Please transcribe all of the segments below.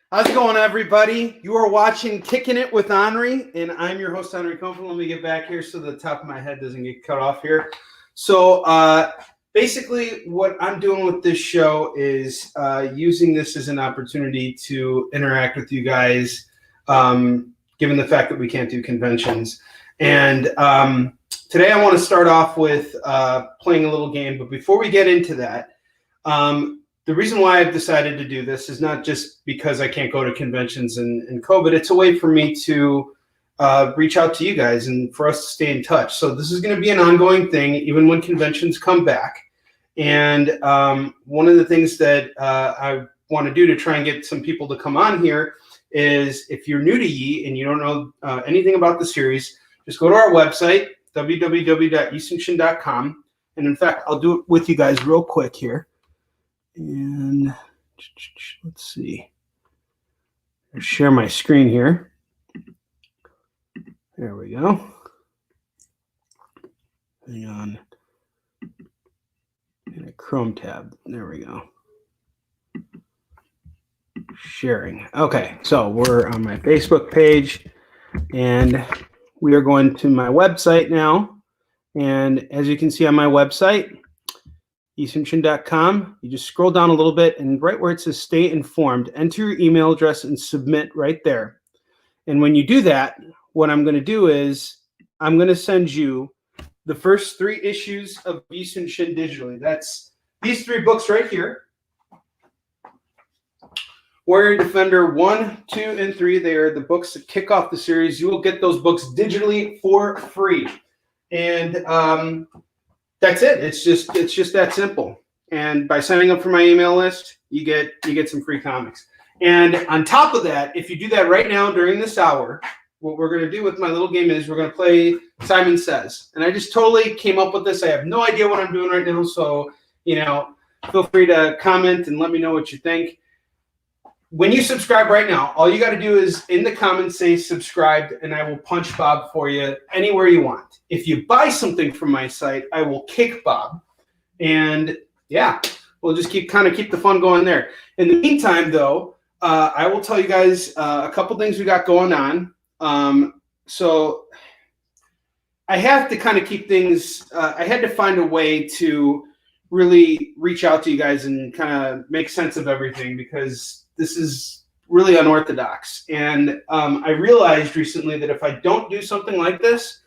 How's it going, everybody? You are watching Kicking It with Henri, and I'm your host, Henri Copeland. Let me get back here so the top of my head doesn't get cut off here. So basically what I'm doing with this show is using this as an opportunity to interact with you guys, given the fact that we can't do conventions. And today I want to start off with playing a little game. But before we get into that, the reason why I've decided to do this is not just because I can't go to conventions and COVID. It's a way for me to reach out to you guys and for us to stay in touch. So this is going to be an ongoing thing, even when conventions come back. And one of the things that I want to do to try and get some people to come on here is, if you're new to YI and you don't know anything about the series, just go to our website, www.yisoonshin.com. And in fact, I'll do it with you guys real quick here. And let's see. I'll share my screen here. There we go. Hang on. In a Chrome tab. There we go. Sharing. Okay, so we're on my Facebook page, and we are going to my website now. And as you can see on my website, yisoonshin.com, you just scroll down a little bit, and right where it says stay informed, enter your email address and submit right there. And when you do that, what I'm going to do is I'm going to send you the first 3 issues of YI Soon Shin digitally. That's these 3 books right here. Warrior Defender 1, 2, and 3. They are the books that kick off the series. You will get those books digitally for free. And that's it. It's just that simple. And by signing up for my email list, you get some free comics. And on top of that, if you do that right now during this hour, what we're going to do with my little game is we're going to play Simon Says. And I just totally came up with this. I have no idea what I'm doing right now, so feel free to comment and let me know what you think. When you subscribe right now, all you got to do is in the comments say subscribed, and I will punch Bob for you anywhere you want. If you buy something from my site, I will kick Bob. And yeah, we'll just keep the fun going there. In the meantime, though, I will tell you guys a couple things we got going on. So I have to kind of keep things, I had to find a way to really reach out to you guys and kind of make sense of everything, because this is really unorthodox. And I realized recently that if I don't do something like this,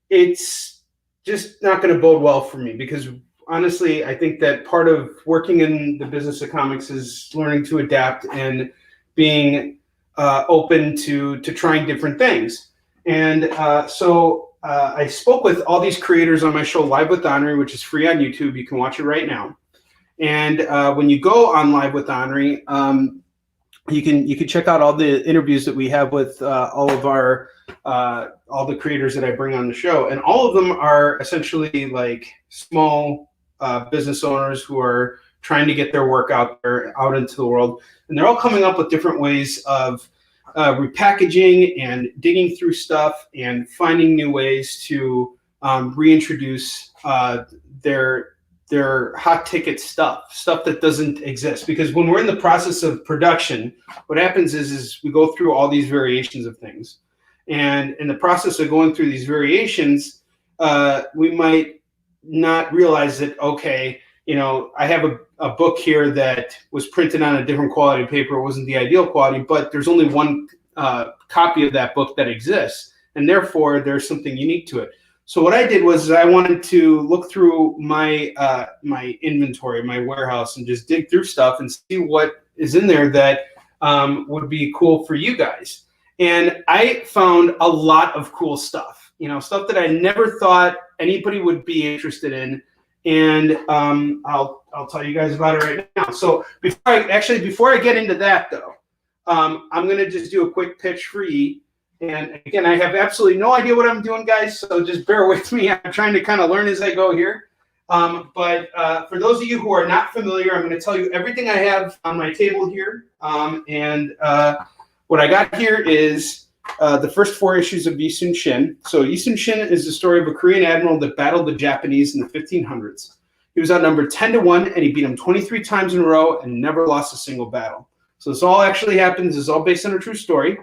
it's just not going to bode well for me, because honestly, I think that part of working in the business of comics is learning to adapt and being open to trying different things. And so I spoke with all these creators on my show, Live with Henri, which is free on YouTube. You can watch it right now. And when you go on Live with Henri, you can check out all the interviews that we have with all the creators that I bring on the show, and all of them are essentially like small business owners who are trying to get their work out there, out into the world, and they're all coming up with different ways of repackaging and digging through stuff and finding new ways to reintroduce their hot ticket stuff that doesn't exist. Because when we're in the process of production, what happens is we go through all these variations of things. And in the process of going through these variations, we might not realize that, okay, I have a book here that was printed on a different quality paper. It wasn't the ideal quality, but there's only one copy of that book that exists. And therefore, there's something unique to it. So what I did was I wanted to look through my my inventory, my warehouse, and just dig through stuff and see what is in there that would be cool for you guys. And I found a lot of cool stuff, stuff that I never thought anybody would be interested in. And I'll tell you guys about it right now. So before I get into that, though, I'm going to just do a quick pitch for YI. And again, I have absolutely no idea what I'm doing, guys, so just bear with me. I'm trying to kind of learn as I go here. But for those of you who are not familiar, I'm going to tell you everything I have on my table here. What I got here is the first 4 issues of YI Soon Shin. So YI Soon Shin is the story of a Korean admiral that battled the Japanese in the 1500s. He was outnumbered 10-1, and he beat them 23 times in a row and never lost a single battle. So this all actually happens. This is all based on a true story.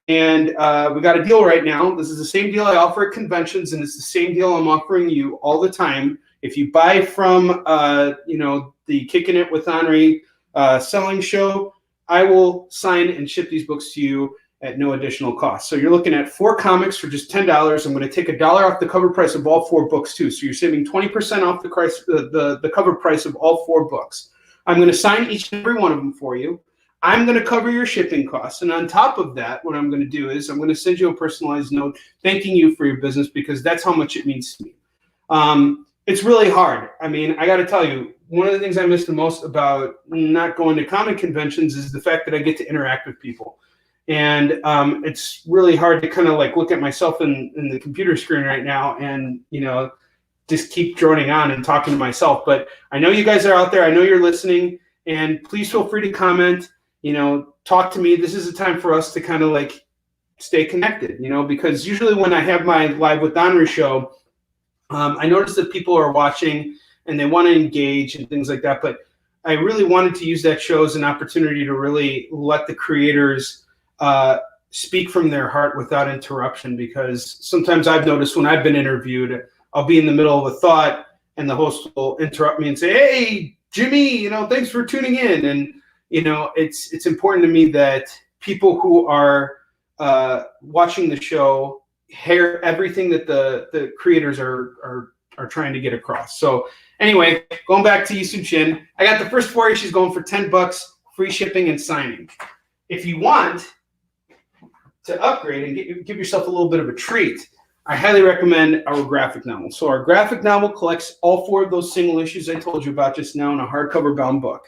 And we got a deal right now. This is the same deal I offer at conventions, and it's the same deal I'm offering you all the time. If you buy from, the Kickin' It with Onrie selling show, I will sign and ship these books to you at no additional cost. So you're looking at 4 comics for just $10. I'm going to take $1 off the cover price of all 4 books too. So you're saving 20% off the cover price of all 4 books. I'm going to sign each and every one of them for you. I'm going to cover your shipping costs. And on top of that, what I'm going to do is I'm going to send you a personalized note thanking you for your business, because that's how much it means to me. It's really hard. I mean, I got to tell you, one of the things I miss the most about not going to comic conventions is the fact that I get to interact with people. And it's really hard to kind of like look at myself in the computer screen right now and, just keep droning on and talking to myself. But I know you guys are out there. I know you're listening. And please feel free to comment, talk to me. This is a time for us to kind of like stay connected, because usually when I have my Live with Onrie show, I notice that people are watching and they want to engage and things like that. But I really wanted to use that show as an opportunity to really let the creators speak from their heart without interruption, because sometimes I've noticed when I've been interviewed, I'll be in the middle of a thought and the host will interrupt me and say, "Hey, Jimmy, thanks for tuning in." And, it's important to me that people who are watching the show hear everything that the creators are trying to get across. So anyway, going back to YI SOON SHIN, I got the first 4 issues going for $10, free shipping and signing. If you want to upgrade and give yourself a little bit of a treat, I highly recommend our graphic novel. So our graphic novel collects all 4 of those single issues I told you about just now in a hardcover bound book.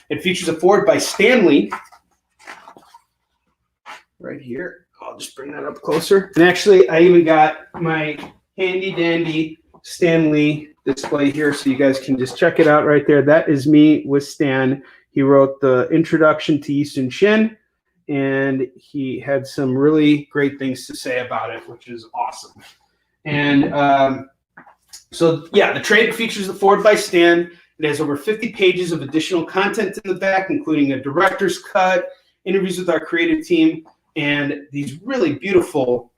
It features a foreword by Stan Lee right here. I'll just bring that up closer. And actually, I even got my handy dandy Stan Lee display here, so you guys can just check it out right there. That is me with Stan. He wrote the introduction to YI SOON SHIN, and he had some really great things to say about it, which is awesome. And so, yeah, the trade features the foreword by Stan. It has over 50 pages of additional content in the back, including a director's cut, interviews with our creative team, and these really beautiful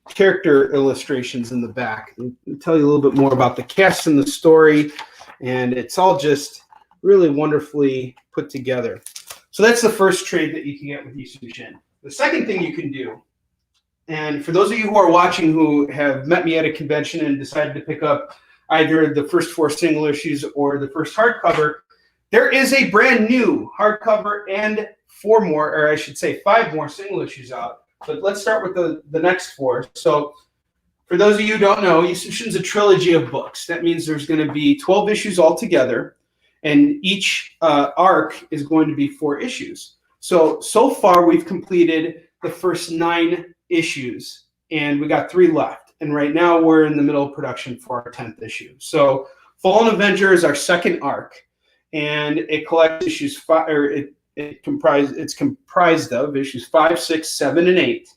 character illustrations in the back. I'll tell you a little bit more about the cast and the story, and it's all just really wonderfully put together. So that's the first trade that you can get with YI SOON SHIN. The second thing you can do, and for those of you who are watching who have met me at a convention and decided to pick up either the first 4 single issues or the first hardcover, there is a brand new hardcover and 4 more, or I should say 5 more single issues out. But let's start with the next 4. So for those of you who don't know, YI SOON SHIN is a trilogy of books. That means there's going to be 12 issues altogether, and each arc is going to be 4 issues. So far we've completed the first 9 issues, and we got 3 left. And right now we're in the middle of production for our 10th issue. So Fallen Avenger is our second arc, and it collects issues 5, or it's comprised of issues 5, 6, 7, and 8.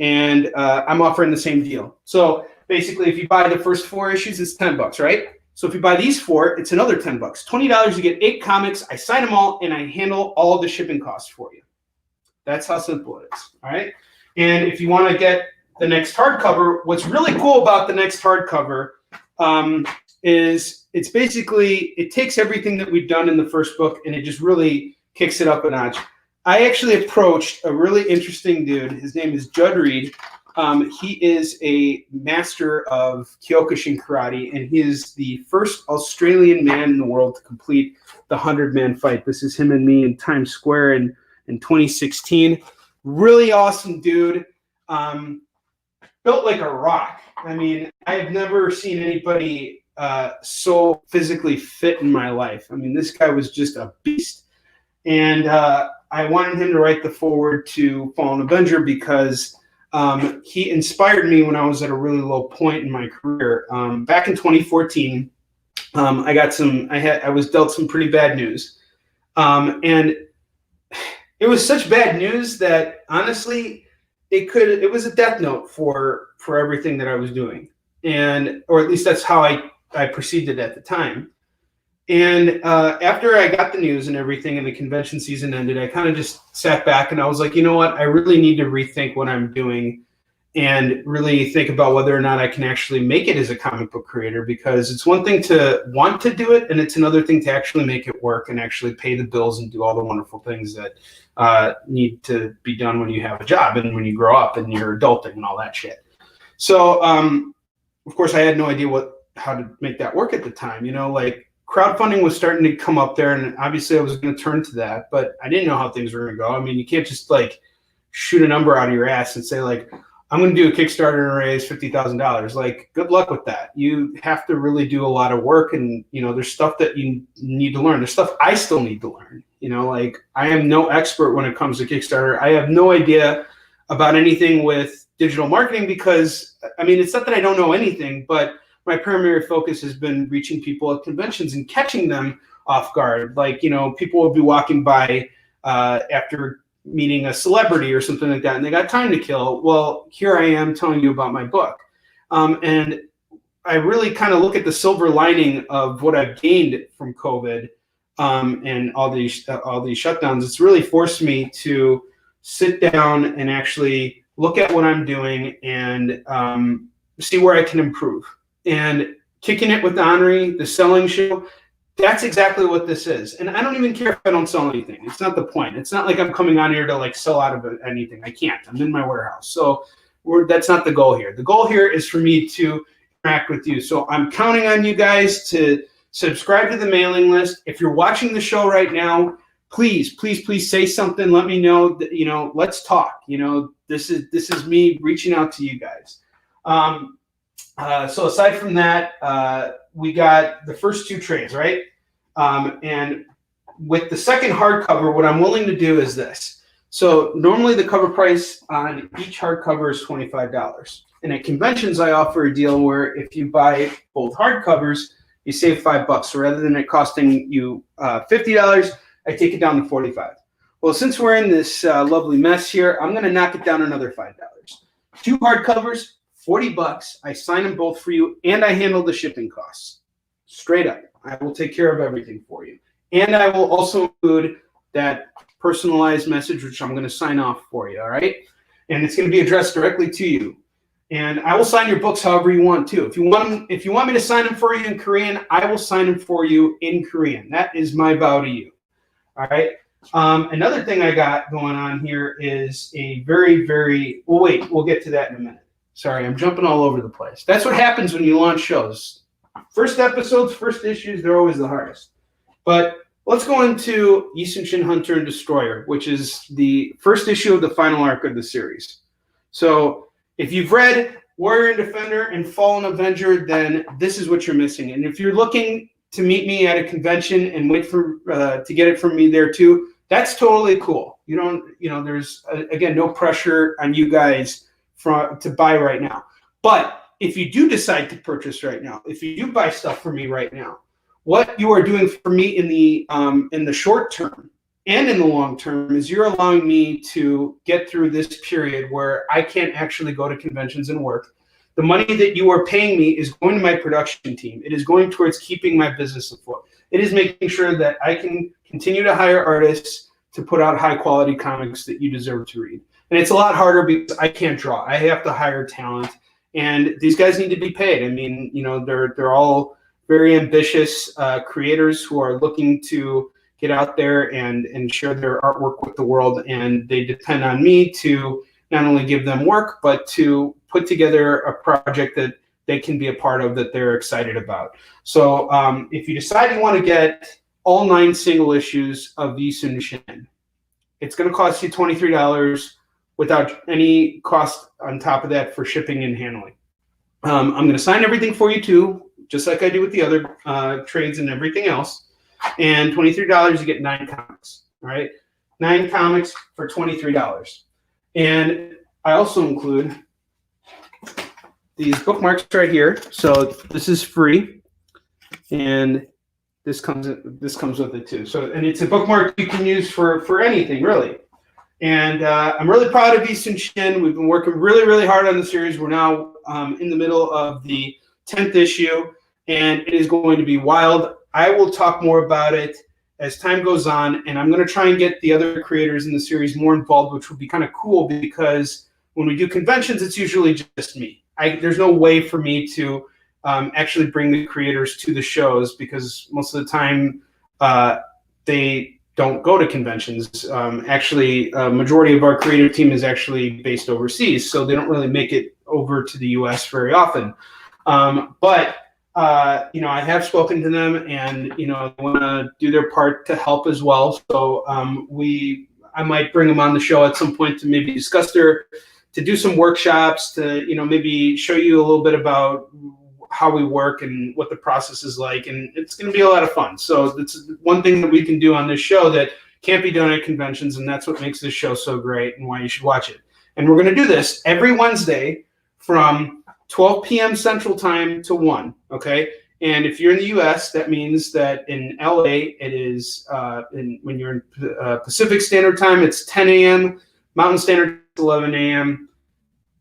And I'm offering the same deal. So basically, if you buy the first 4 issues, it's $10, right? So if you buy these 4, it's another $10. $20, you get 8 comics. I sign them all, and I handle all the shipping costs for you. That's how simple it is. All right. And if you want to get the next hardcover, what's really cool about the next hardcover is it's basically, it takes everything that we've done in the first book and it just really kicks it up a notch. I actually approached a really interesting dude. His name is Judd Reed. He is a master of Kyokushin karate, and he is the first Australian man in the world to complete the 100-man fight. This is him and me in Times Square in 2016. Really awesome dude. Built like a rock. I mean, I have never seen anybody so physically fit in my life. I mean, this guy was just a beast. And I wanted him to write the foreword to Fallen Avenger because he inspired me when I was at a really low point in my career. Back in 2014, I was dealt some pretty bad news. And it was such bad news that honestly, it was a death note for everything that I was doing. Or at least that's how I perceived it at the time. And after I got the news and everything and the convention season ended, I kind of just sat back and I was like, you know what? I really need to rethink what I'm doing and really think about whether or not I can actually make it as a comic book creator, because it's one thing to want to do it and it's another thing to actually make it work and actually pay the bills and do all the wonderful things that need to be done when you have a job and when you grow up and you're adulting and all that shit. So, of course, I had no idea how to make that work at the time. You know, like crowdfunding was starting to come up there, and obviously I was going to turn to that, but I didn't know how things were going to go. I mean, you can't just like shoot a number out of your ass and say like, I'm going to do a Kickstarter and raise $50,000. Like, good luck with that. You have to really do a lot of work, and you know, there's stuff that you need to learn. There's stuff I still need to learn. You know, like I am no expert when it comes to Kickstarter. I have no idea about anything with digital marketing because, I mean, it's not that I don't know anything, but my primary focus has been reaching people at conventions and catching them off guard. Like, you know, people will be walking by after meeting a celebrity or something like that, and they got time to kill. Well, here I am telling you about my book. And I really kind of look at the silver lining of what I've gained from COVID and all these shutdowns. It's really forced me to sit down and actually look at what I'm doing and see where I can improve. And Kicking It with Onrie, the selling show, that's exactly what this is. And I don't even care if I don't sell anything. It's not the point. It's not like I'm coming on here to like sell out of anything. I can't. I'm in my warehouse. So that's not the goal here. The goal here is for me to interact with you. So I'm counting on you guys to subscribe to the mailing list. If you're watching the show right now, please say something. Let me know that, you know, let's talk. You know, this is me reaching out to you guys. So aside from that, we got the first two trades, right? And with the second hardcover, what I'm willing to do is this. So normally the cover price on each hardcover is $25. And at conventions, I offer a deal where if you buy both hardcovers, you save $5. So rather than it costing you $50, I take it down to $45. Well, since we're in this lovely mess here, I'm going to knock it down another $5. Two hardcovers, $40. I sign them both for you, and I handle the shipping costs. Straight up. I will take care of everything for you. And I will also include that personalized message, which I'm going to sign off for you, all right? And it's going to be addressed directly to you. And I will sign your books however you want to. If you want me to sign them for you in Korean, I will sign them for you in Korean. That is my vow to you, all right? Another thing I got going on here is a very, very, well, wait, we'll get to that in a minute. Sorry, I'm jumping all over the place. That's what happens when you launch shows. First episodes, first issues, they're always the hardest. But let's go into YI SOON SHIN, Hunter and Destroyer, which is the first issue of the final arc of the series. So if you've read Warrior and Defender and Fallen Avenger, then this is what you're missing. And if you're looking to meet me at a convention and wait for to get it from me there too, that's totally cool. You don't, you know, there's again no pressure on you guys to buy right now. But if you do decide to purchase right now, if you do buy stuff for me right now, what you are doing for me in the short term and in the long term is you're allowing me to get through this period where I can't actually go to conventions and work. The money that you are paying me is going to my production team. It is going towards keeping my business afloat. It is making sure that I can continue to hire artists to put out high quality comics that you deserve to read. And it's a lot harder because I can't draw. I have to hire talent, and these guys need to be paid. I mean, you know, they're all very ambitious creators who are looking to get out there and share their artwork with the world, and they depend on me to not only give them work, but to put together a project that they can be a part of that they're excited about. So if you decide you want to get all 9 single issues of YI SOON SHIN, it's going to cost you $23 without any cost on top of that for shipping and handling. I'm going to sign everything for you too, just like I do with the other trades and everything else. And $23, you get 9 comics, all right? 9 comics for $23. And I also include these bookmarks right here. So this is free, and this comes with it too. So, and it's a bookmark you can use for anything really. And I'm really proud of YI SOON SHIN. We've been working really, really hard on the series. We're now in the middle of the 10th issue, and it is going to be wild. I will talk more about it as time goes on, and I'm going to try and get the other creators in the series more involved, which would be kind of cool because when we do conventions, it's usually just me. There's no way for me to actually bring the creators to the shows because most of the time they don't go to conventions. Actually, a majority of our creative team is actually based overseas, so they don't really make it over to the U.S. very often. But I have spoken to them, and they want to do their part to help as well. So I might bring them on the show at some point to maybe discuss to do some workshops, to maybe show you a little bit about how we work and what the process is like, and it's going to be a lot of fun. So it's one thing that we can do on this show that can't be done at conventions, and that's what makes this show so great and why you should watch it. And we're going to do this every Wednesday from 12 p.m. Central Time to 1, okay? And if you're in the U.S., that means that in L.A., it is, when you're in Pacific Standard Time, it's 10 a.m., Mountain Standard, 11 a.m.,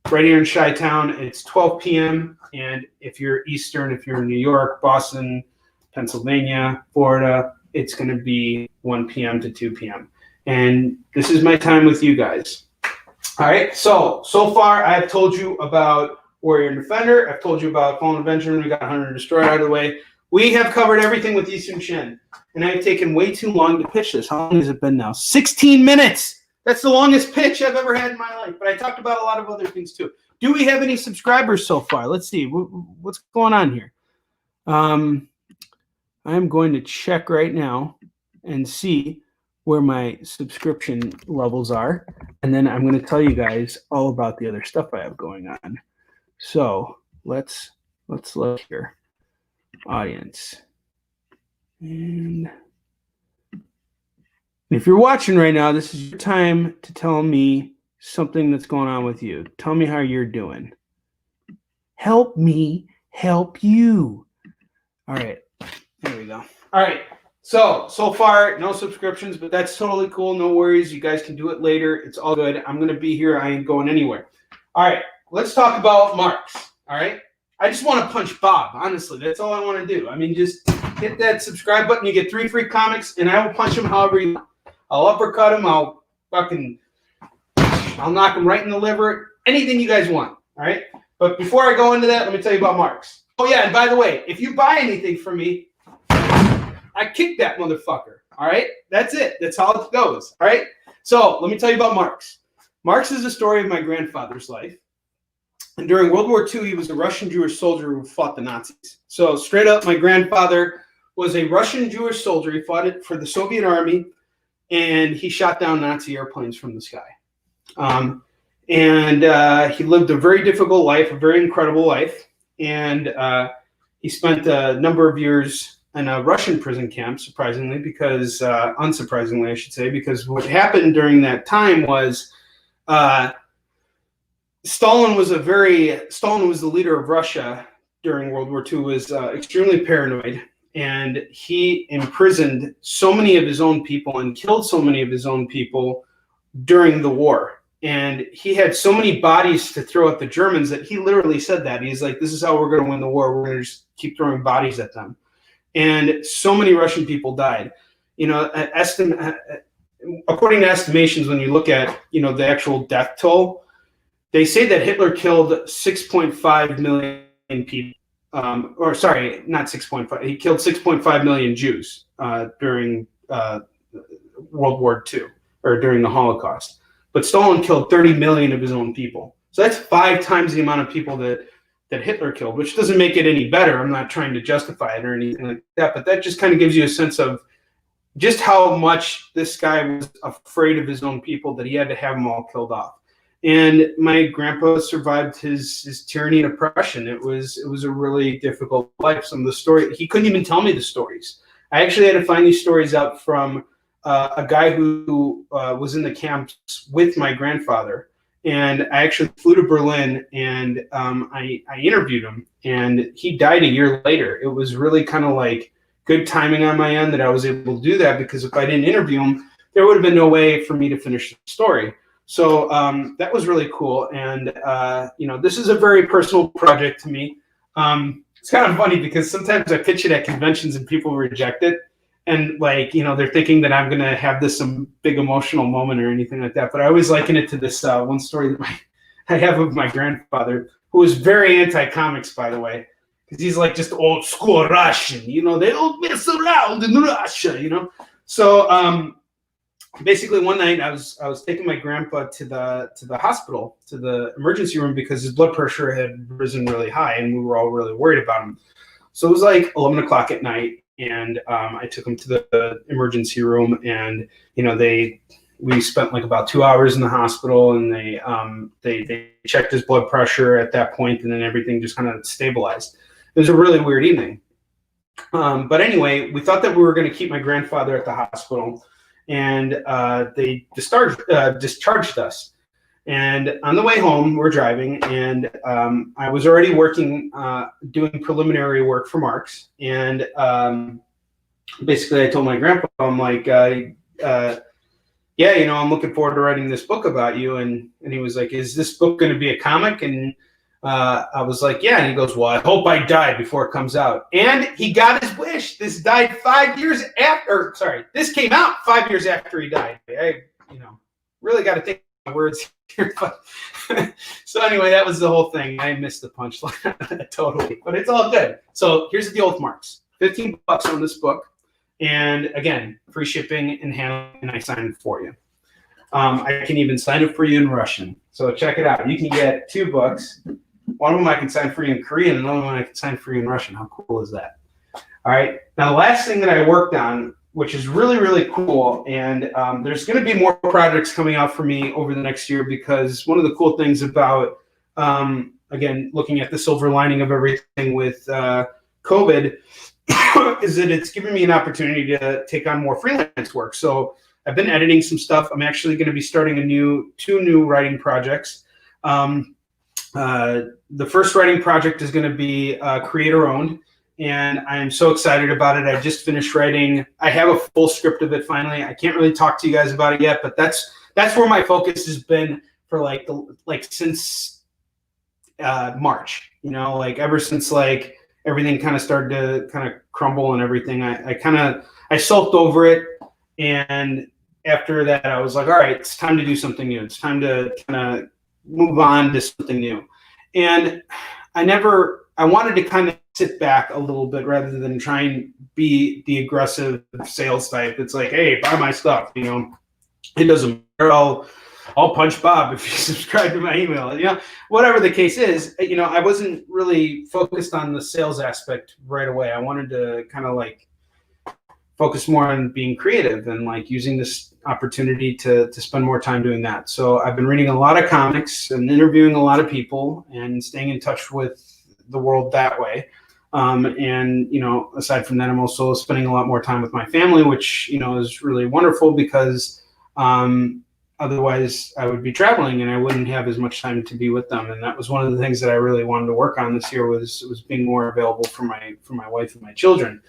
right here in Chi-Town, it's 12 p.m., and if you're Eastern, if you're in New York, Boston, Pennsylvania, Florida, it's going to be 1 p.m. to 2 p.m. And this is my time with you guys. All right, so far I've told you about Warrior and Defender. I've told you about Fallen Avenger, and we got Hunter and Destroyer out of the way. We have covered everything with YI SOON SHIN, and I've taken way too long to pitch this. How long has it been now? 16 minutes! That's the longest pitch I've ever had in my life, but I talked about a lot of other things too. Do we have any subscribers so far? Let's see. What's going on here? I'm going to check right now and see where my subscription levels are, and then I'm going to tell you guys all about the other stuff I have going on. So let's look here. Audience. And if you're watching right now, this is your time to tell me something that's going on with you. Tell me how you're doing. Help me help you. All right. There we go. All right. So far, no subscriptions, but that's totally cool. No worries. You guys can do it later. It's all good. I'm going to be here. I ain't going anywhere. All right. Let's talk about marks. All right. I just want to punch Bob. Honestly, that's all I want to do. I mean, just hit that subscribe button. You get 3 free comics, and I will punch him however you want. I'll uppercut him. I'll knock him right in the liver. Anything you guys want. All right. But before I go into that, let me tell you about marks. Oh yeah, and by the way, if you buy anything from me, I kick that motherfucker. All right. That's it. That's how it goes. All right. So let me tell you about Marks. Marks is the story of my grandfather's life. And during World War II, he was a Russian Jewish soldier who fought the Nazis. So straight up, my grandfather was a Russian Jewish soldier. He fought it for the Soviet army, and he shot down Nazi airplanes from the sky. He lived a very difficult life, a very incredible life. And he spent a number of years in a Russian prison camp, surprisingly, because, unsurprisingly, I should say, because what happened during that time was Stalin was the leader of Russia during World War II, was extremely paranoid, and he imprisoned so many of his own people and killed so many of his own people during the war. And he had so many bodies to throw at the Germans that he literally said that. He's like, this is how we're going to win the war. We're going to just keep throwing bodies at them. And so many Russian people died. According to estimations, when you look at, the actual death toll, they say that Hitler killed 6.5 million people. Not 6.5. He killed 6.5 million Jews during World War II, or during the Holocaust. But Stalin killed 30 million of his own people. So that's 5 times the amount of people that Hitler killed, which doesn't make it any better. I'm not trying to justify it or anything like that, but that just kind of gives you a sense of just how much this guy was afraid of his own people that he had to have them all killed off. And my grandpa survived his tyranny and oppression. It was a really difficult life. Some of the story, he couldn't even tell me the stories. I actually had to find these stories out from a guy who was in the camps with my grandfather. And I actually flew to Berlin, and I interviewed him, and he died a year later. It was really kind of like good timing on my end that I was able to do that, because if I didn't interview him, there would have been no way for me to finish the story. So that was really cool. And, this is a very personal project to me. It's kind of funny because sometimes I pitch it at conventions and people reject it. And like, you know, they're thinking that I'm going to have this some big emotional moment or anything like that. But I always liken it to this one story that I have of my grandfather, who was very anti-comics, by the way, because he's like just old school Russian. You know, they don't mess around in Russia, you know. So basically one night I was taking my grandpa to the hospital, to the emergency room, because his blood pressure had risen really high and we were all really worried about him. So it was like 11 o'clock at night, and I took him to the emergency room, and you know, we spent like about 2 hours in the hospital, and they checked his blood pressure at that point, and then everything just kind of stabilized. It was a really weird evening. But anyway, we thought that we were going to keep my grandfather at the hospital, and they discharged us. And on the way home, we're driving, and I was already working, doing preliminary work for Marx. And basically, I told my grandpa, I'm like, yeah, you know, I'm looking forward to writing this book about you. And he was like, is this book going to be a comic? And I was like, yeah. And he goes, well, I hope I die before it comes out. And he got his wish. This died 5 years after, sorry, this came out 5 years after he died. I, you know, really got to think my words here. But so anyway, that was the whole thing. I missed the punchline totally, but it's all good. So here's the deal with Marx. $15 on this book. And again, free shipping and handling, and I sign it for you. I can even sign it for you in Russian. So check it out. You can get 2 books. One of them I can sign for you in Korean, and another one I can sign for you in Russian. How cool is that? All right. Now, the last thing that I worked on, which is really, really cool, and there's going to be more projects coming out for me over the next year, because one of the cool things about, again, looking at the silver lining of everything with COVID, is that it's given me an opportunity to take on more freelance work. So I've been editing some stuff. I'm actually going to be starting 2 new writing projects. The first writing project is going to be creator-owned, and I'm so excited about it. I just finished writing. I have a full script of it finally. I can't really talk to you guys about it yet, but that's where my focus has been for since March. You know, like ever since like everything kind of started to kind of crumble and everything. I sulked over it, and after that, I was like, all right, it's time to do something new. It's time to kind of move on to something new. And I wanted to kind of sit back a little bit rather than try and be the aggressive sales type. It's like, hey, buy my stuff. You know, it doesn't matter. I'll punch Bob if you subscribe to my email. You know, whatever the case is, you know, I wasn't really focused on the sales aspect right away. I wanted to kind of like focus more on being creative and like using this opportunity to spend more time doing that. So I've been reading a lot of comics and interviewing a lot of people and staying in touch with the world that way. And, you know, aside from that, I'm also spending a lot more time with my family, which, you know, is really wonderful because otherwise I would be traveling and I wouldn't have as much time to be with them. And that was one of the things that I really wanted to work on this year was being more available for my wife and my children.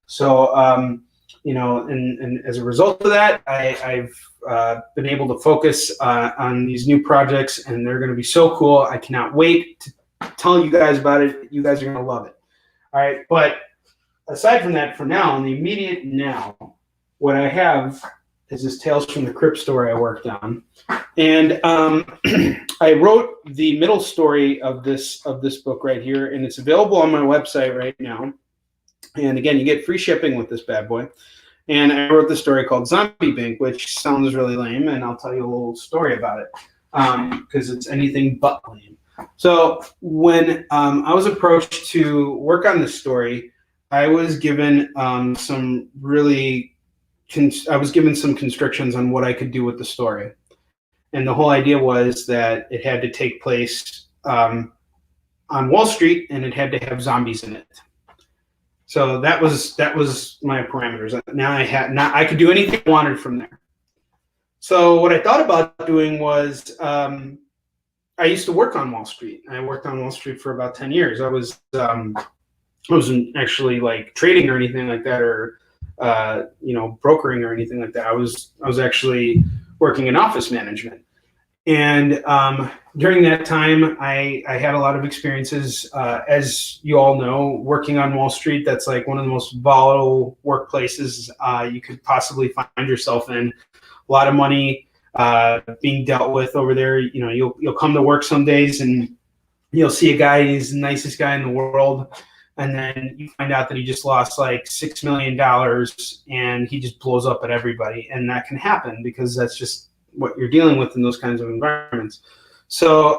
So, you know, and as a result of that, I've been able to focus on these new projects, and they're going to be so cool. I cannot wait to tell you guys about it. You guys are going to love it. All right. But aside from that, for now, in the immediate now, what I have is this Tales from the Crypt story I worked on. And I wrote the middle story of this book right here, and it's available on my website right now. And again, you get free shipping with this bad boy. And I wrote this story called Zombie Bank, which sounds really lame, and I'll tell you a little story about it because it's anything but lame. So when I was approached to work on this story, I was given some constrictions on what I could do with the story. And the whole idea was that it had to take place on Wall Street, and it had to have zombies in it. So that was my parameters. Now I could do anything I wanted from there. So what I thought about doing was I used to work on Wall Street. I worked on Wall Street for about 10 years. I wasn't actually like trading or anything like that, or you know, brokering or anything like that. I was actually working in office management. And during that time, I had a lot of experiences, as you all know, working on Wall Street. That's like one of the most volatile workplaces you could possibly find yourself in. A lot of money being dealt with over there. You know, you'll come to work some days and you'll see a guy, he's the nicest guy in the world, and then you find out that he just lost like $6 million and he just blows up at everybody. And that can happen because that's just what you're dealing with in those kinds of environments. So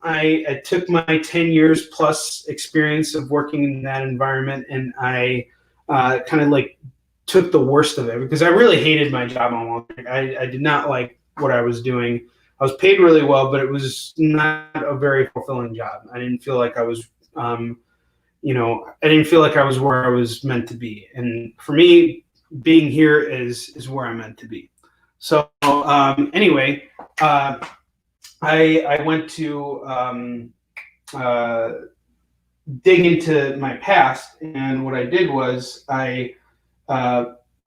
I took my 10 years plus experience of working in that environment, and I kind of like took the worst of it because I really hated my job on Wall Street. I did not like what I was doing. I was paid really well, but it was not a very fulfilling job. I didn't feel like I was, I didn't feel like I was where I was meant to be. And for me, being here is where I'm meant to be. So anyway, I went to dig into my past, and what I did was I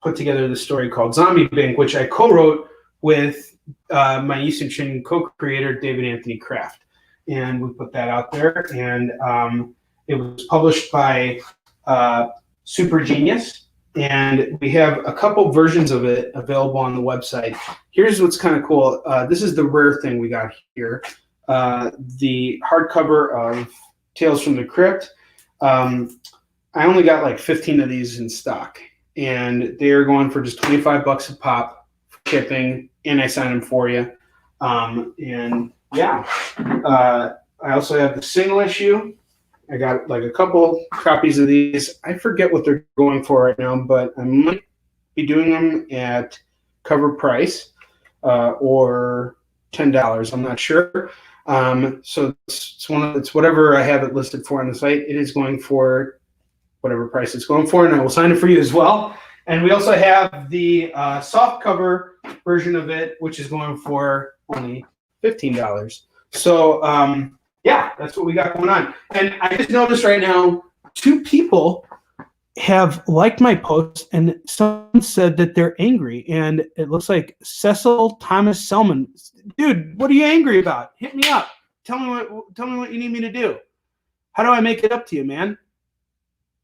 put together this story called Zombie Bank, which I co-wrote with my YI SOON SHIN co-creator, David Anthony Kraft. And we put that out there, and it was published by Super Genius. And we have a couple versions of it available on the website. Here's what's kind of cool. This is the rare thing we got here. The hardcover of Tales from the Crypt. I only got like 15 of these in stock, and they are going for just $25 a pop for shipping, and I sign them for you. And yeah, I also have the single issue. I got like a couple copies of these. I forget what they're going for right now, but I might be doing them at cover price or $10. I'm not sure. So it's whatever I have it listed for on the site. It is going for whatever price it's going for, and I will sign it for you as well. And we also have the soft cover version of it, which is going for only $15. So yeah, that's what we got going on. And I just noticed right now, 2 people have liked my post, and someone said that they're angry. And it looks like Cecil Thomas Selman. Dude, what are you angry about? Hit me up. Tell me what you need me to do. How do I make it up to you, man?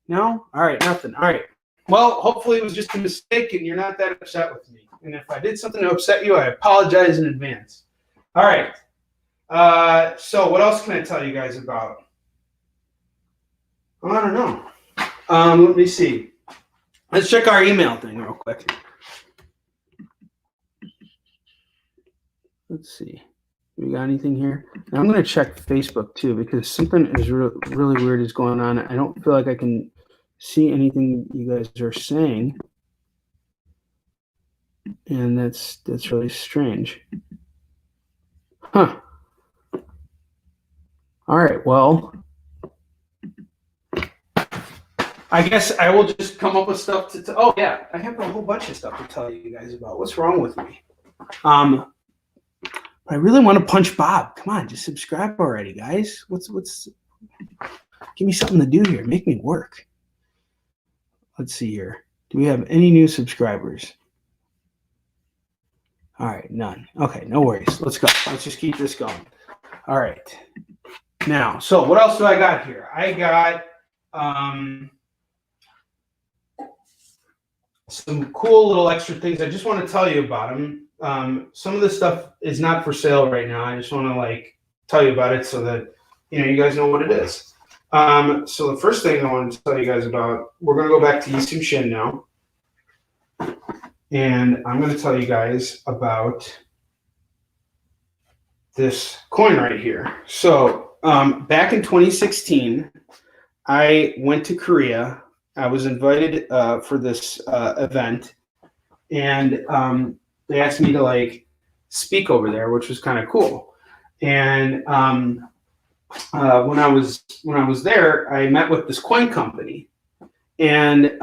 No? All right, nothing. All right. Well, hopefully it was just a mistake and you're not that upset with me. And if I did something to upset you, I apologize in advance. All right. So what else can I tell you guys about? I don't know. Let me see. Let's check our email thing real quick. Let's see. We got anything here? Now I'm going to check Facebook too, because something is really weird is going on. I don't feel like I can see anything you guys are saying, and that's really strange. Huh. All right, well, I guess I will just come up with stuff to oh yeah, I have a whole bunch of stuff to tell you guys about. What's wrong with me? I really want to punch Bob. Come on, just subscribe already, guys. What's give me something to do here. Make me work. Let's see here. Do we have any new subscribers? All right, none. Okay, no worries. Let's go. Let's just keep this going. All right. Now, so what else do I got here? I got some cool little extra things. I just want to tell you about them. Some of this stuff is not for sale right now. I just want to like tell you about it so that you guys know what it is. So the first thing I want to tell you guys about, we're going to go back to YI SOON SHIN now, and I'm going to tell you guys about this coin right here. So back in 2016, I went to Korea. I was invited for this event, and they asked me to like speak over there, which was kind of cool. And when I was there, I met with this coin company, and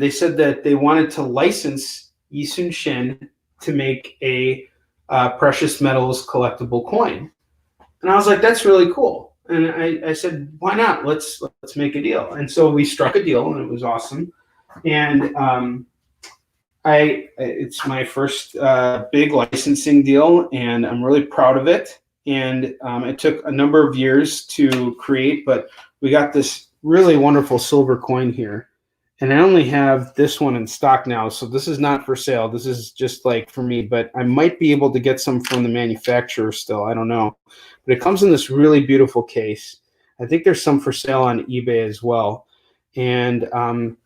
they said that they wanted to license YI SOON SHIN to make a precious metals collectible coin. And I was like, that's really cool. And I said, why not? Let's make a deal. And so we struck a deal, and it was awesome. And it's my first big licensing deal, and I'm really proud of it. and it took a number of years to create, but we got this really wonderful silver coin here. And I only have this one in stock now, so this is not for sale. This is just like for me, but I might be able to get some from the manufacturer still. I don't know. But it comes in this really beautiful case. I think there's some for sale on eBay as well. And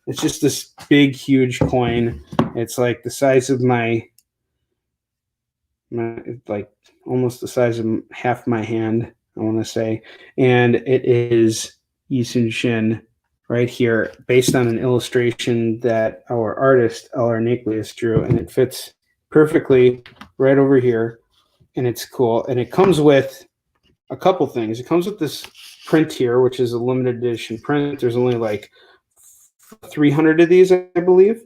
it's just this big, huge coin. It's like the size of like almost the size of half my hand, I want to say. And it is Yi Soon Shin right here, based on an illustration that our artist, L.R. Nakelius, drew, and it fits perfectly right over here, and it's cool. And it comes with a couple things. It comes with this print here, which is a limited edition print. There's only like 300 of these, I believe.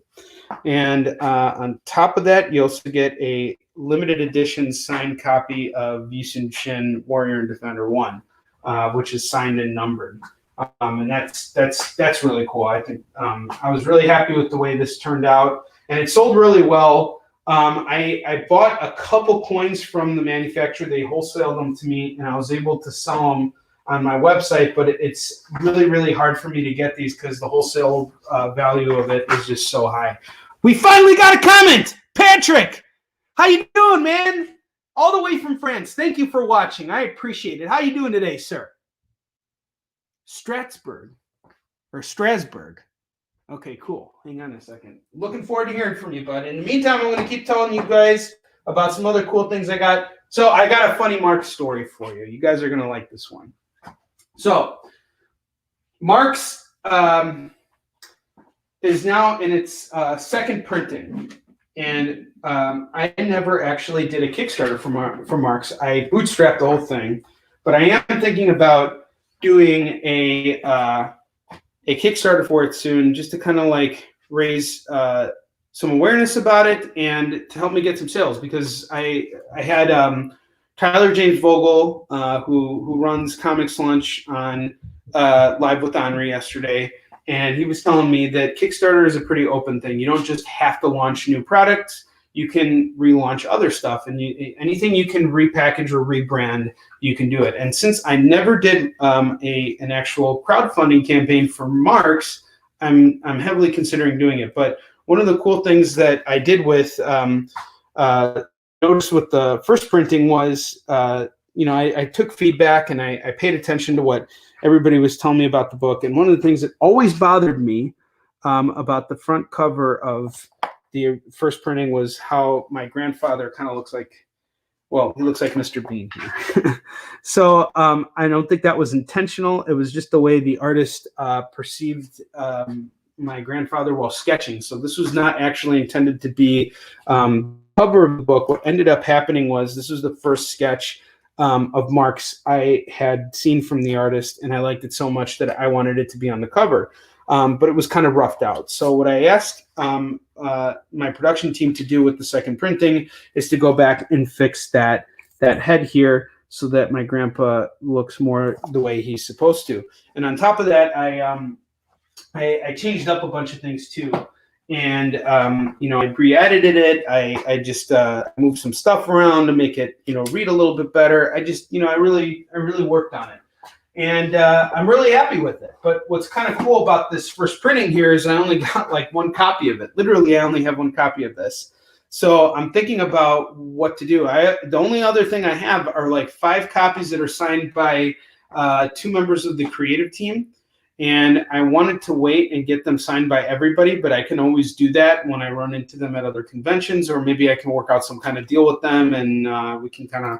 And on top of that, you also get a limited edition signed copy of Yi Soon Shin Warrior and Defender 1, which is signed and numbered. And that's really cool. I think I was really happy with the way this turned out, and it sold really well. I bought a couple coins from the manufacturer. They wholesaled them to me, and I was able to sell them on my website, but it's really, really hard for me to get these because the wholesale value of it is just so high. We finally got a comment! Patrick! How you doing, man? All the way from France. Thank you for watching. I appreciate it. How you doing today, sir? Strasbourg. Okay, cool. Hang on a second. Looking forward to hearing from you, bud. In the meantime, I'm going to keep telling you guys about some other cool things I got. So I got a funny Marx story for you. You guys are going to like this one. So Marx is now in its second printing. And I never actually did a Kickstarter for Marx. I bootstrapped the whole thing. But I am thinking about doing a Kickstarter for it soon, just to kind of like raise some awareness about it and to help me get some sales, because I had Tyler James Vogel, who runs Comics Lunch on Live with Onrie yesterday, and he was telling me that Kickstarter is a pretty open thing. You don't just have to launch new products. You can relaunch other stuff, and anything you can repackage or rebrand, you can do it. And since I never did an actual crowdfunding campaign for Marx, I'm heavily considering doing it. But one of the cool things that I did with notice with the first printing was, I took feedback and I paid attention to what everybody was telling me about the book. And one of the things that always bothered me about the front cover of the first printing was how my grandfather kind of looks like, well, he looks like Mr. Bean here. So I don't think that was intentional. It was just the way the artist perceived my grandfather while sketching. So this was not actually intended to be cover of the book. What ended up happening was this was the first sketch of Marx I had seen from the artist, and I liked it so much that I wanted it to be on the cover. But it was kind of roughed out. So what I asked my production team to do with the second printing is to go back and fix that head here so that my grandpa looks more the way he's supposed to. And on top of that, I changed up a bunch of things too. And I re-edited it. I just moved some stuff around to make it read a little bit better. I really worked on it. And I'm really happy with it. But what's kind of cool about this first printing here is I only got like one copy of it. Literally, I only have one copy of this. So I'm thinking about what to do. The only other thing I have are like 5 copies that are signed by 2 members of the creative team. And I wanted to wait and get them signed by everybody, but I can always do that when I run into them at other conventions, or maybe I can work out some kind of deal with them and we can kind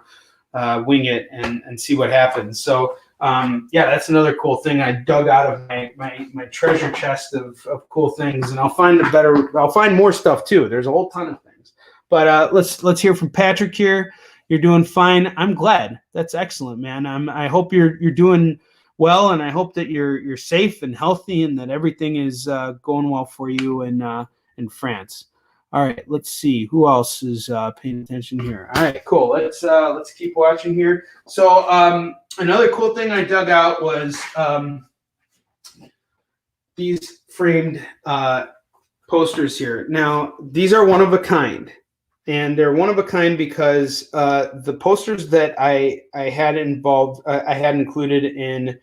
of wing it and see what happens. So that's another cool thing I dug out of my treasure chest of cool things, and I'll find more stuff too. There's a whole ton of things, but let's hear from Patrick here. You're doing fine. I'm glad. That's excellent, man. I hope you're doing well, and I hope that you're safe and healthy, and that everything is going well for you in France. All right, let's see who else is paying attention here. All right, cool. Let's keep watching here. So another cool thing I dug out was these framed posters here. Now, these are one of a kind. And they're one of a kind because the posters that I had I had included in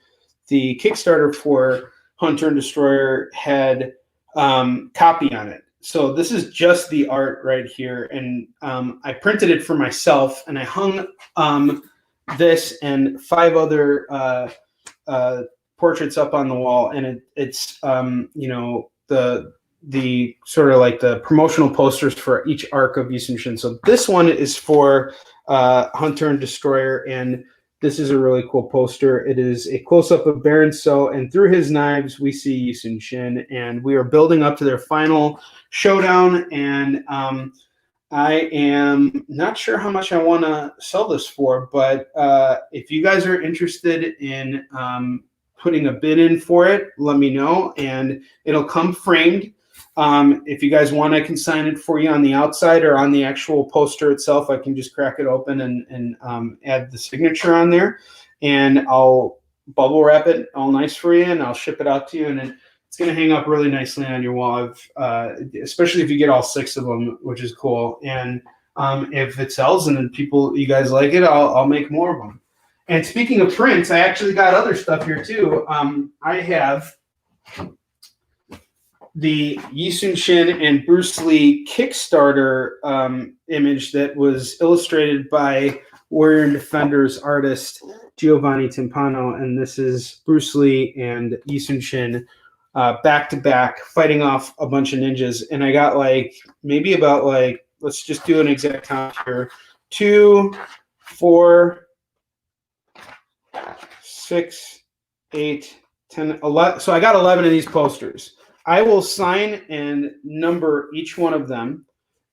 the Kickstarter for Hunter and Destroyer had copy on it. So this is just the art right here, and I printed it for myself, and I hung this and 5 other portraits up on the wall, and it's you know, the sort of like the promotional posters for each arc of Yi Soon Shin. So this one is for Hunter and Destroyer, and this is a really cool poster. It is a close-up of Baron So, and through his knives, we see Yi Soon Shin, and we are building up to their final showdown, and I am not sure how much I want to sell this for, but if you guys are interested in putting a bid in for it, let me know, and it'll come framed. If you guys want, I can sign it for you on the outside or on the actual poster itself. I can just crack it open and add the signature on there, and I'll bubble wrap it all nice for you, and I'll ship it out to you, and it's going to hang up really nicely on your wall, especially if you get all 6 of them, which is cool. And if it sells and you guys like it, I'll make more of them. And speaking of prints, I actually got other stuff here too. I have the Yi Soon Shin and Bruce Lee Kickstarter image that was illustrated by Warrior and Defenders artist Giovanni Timpano, and this is Bruce Lee and Yi Soon Shin back to back fighting off a bunch of ninjas. And I got maybe about let's just do an exact count here: 2, 4, 6, 8, 10, 11. So I got 11 of these posters. I will sign and number each one of them,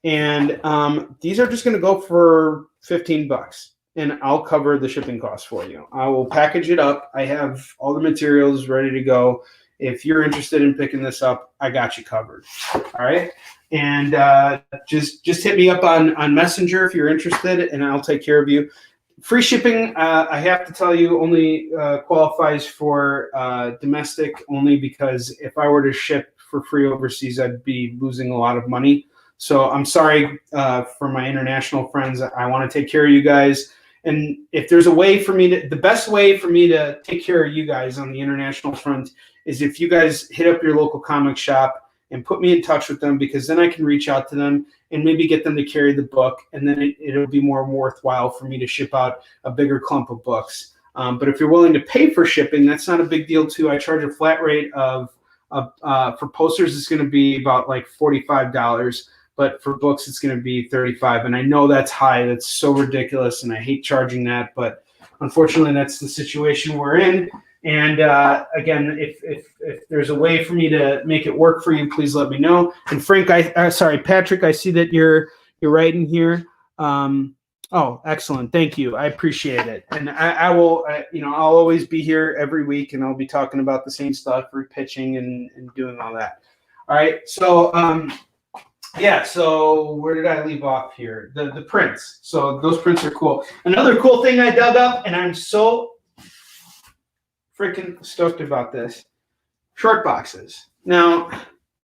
and these are just going to go for $15, and I'll cover the shipping costs for you. I will package it up. I have all the materials ready to go. If you're interested in picking this up, I got you covered. All right, and just hit me up on Messenger if you're interested, and I'll take care of you. Free shipping, I have to tell you, only qualifies for domestic, only because if I were to ship for free overseas, I'd be losing a lot of money. So I'm sorry for my international friends. I want to take care of you guys. And if there's a way for me the best way for me to take care of you guys on the international front is if you guys hit up your local comic shop and put me in touch with them, because then I can reach out to them and maybe get them to carry the book, and then it'll be more worthwhile for me to ship out a bigger clump of books. But if you're willing to pay for shipping, that's not a big deal too. I charge a flat rate of for posters, it's going to be about $45, but for books, it's going to be $35. And I know that's high. That's so ridiculous, and I hate charging that, but unfortunately, that's the situation we're in. And again, if there's a way for me to make it work for you, please let me know. And Frank, Patrick, I see that you're writing here. Oh, excellent. Thank you. I appreciate it. And I will, I'll always be here every week, and I'll be talking about the same stuff, repitching and doing all that. All right. So, yeah. So where did I leave off here? The prints. So those prints are cool. Another cool thing I dug up, and I'm so freaking stoked about this: short boxes. Now,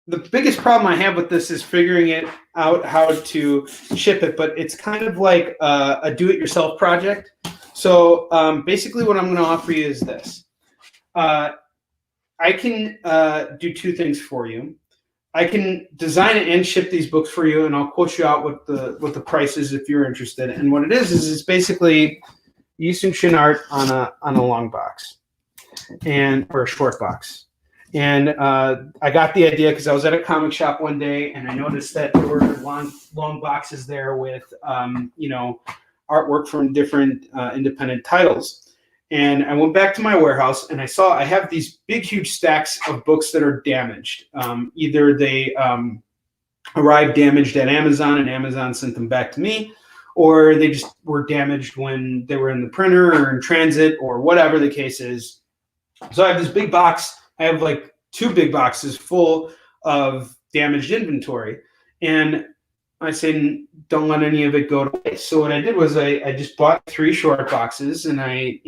the biggest problem I have with this is figuring it out how to ship it, but it's kind of like a do-it-yourself project. So basically what I'm going to offer you is this. I can do 2 things for you. I can design and ship these books for you, and I'll quote you out what the price is if you're interested. And what it is it's basically Yi Soon Shin art on a long box or a short box. And I got the idea because I was at a comic shop one day, and I noticed that there were long boxes there with artwork from different independent titles. And I went back to my warehouse, and I have these big, huge stacks of books that are damaged. Either they arrived damaged at Amazon, and Amazon sent them back to me, or they just were damaged when they were in the printer or in transit or whatever the case is. So I have this big box. I have 2 big boxes full of damaged inventory. And I say, don't let any of it go to waste. So what I did was I just bought 3 short boxes, and I,